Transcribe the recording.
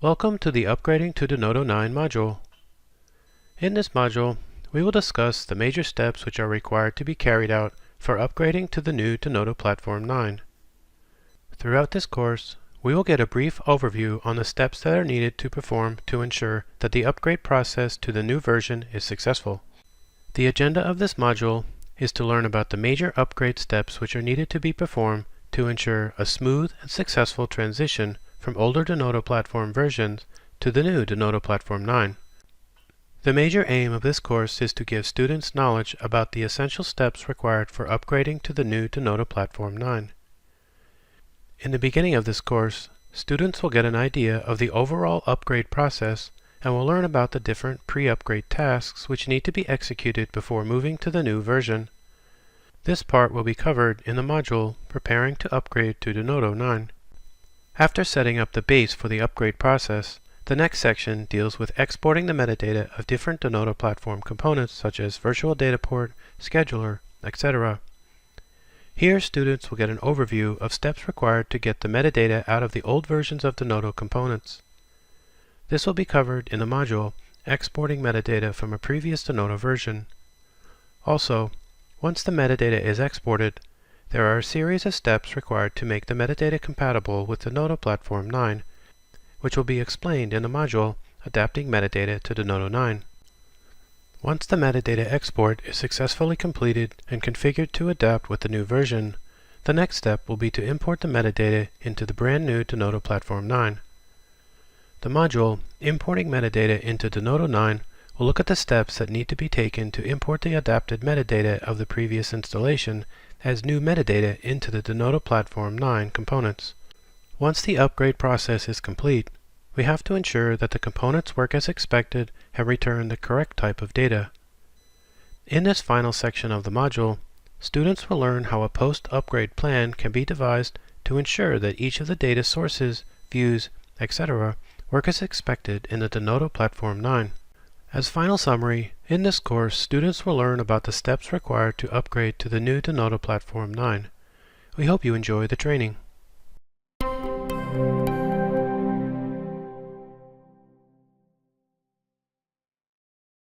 Welcome to the Upgrading to Denodo 9 module. In this module, we will discuss the major steps which are required to be carried out for upgrading to the new Denodo Platform 9. Throughout this course, we will get a brief overview on the steps that are needed to perform to ensure that the upgrade process to the new version is successful. The agenda of this module is to learn about the major upgrade steps which are needed to be performed to ensure a smooth and successful transition from older Denodo Platform versions to the new Denodo Platform 9. The major aim of this course is to give students knowledge about the essential steps required for upgrading to the new Denodo Platform 9. In the beginning of this course, students will get an idea of the overall upgrade process and will learn about the different pre-upgrade tasks which need to be executed before moving to the new version. This part will be covered in the module Preparing to Upgrade to Denodo 9. After setting up the base for the upgrade process, the next section deals with exporting the metadata of different Denodo Platform components such as Virtual Data Port, Scheduler, etc. Here students will get an overview of steps required to get the metadata out of the old versions of Denodo components. This will be covered in the module Exporting Metadata from a Previous Denodo Version. Also, once the metadata is exported, there are a series of steps required to make the metadata compatible with Denodo Platform 9, which will be explained in the module Adapting Metadata to Denodo 9. Once the metadata export is successfully completed and configured to adapt with the new version, the next step will be to import the metadata into the brand new Denodo Platform 9. The module Importing Metadata into Denodo 9 will look at the steps that need to be taken to import the adapted metadata of the previous installation as new metadata into the Denodo Platform 9 components. Once the upgrade process is complete, we have to ensure that the components work as expected and return the correct type of data. In this final section of the module, students will learn how a post-upgrade plan can be devised to ensure that each of the data sources, views, etc. work as expected in the Denodo Platform 9. As final summary, in this course, students will learn about the steps required to upgrade to the new Denodo Platform 9. We hope you enjoy the training.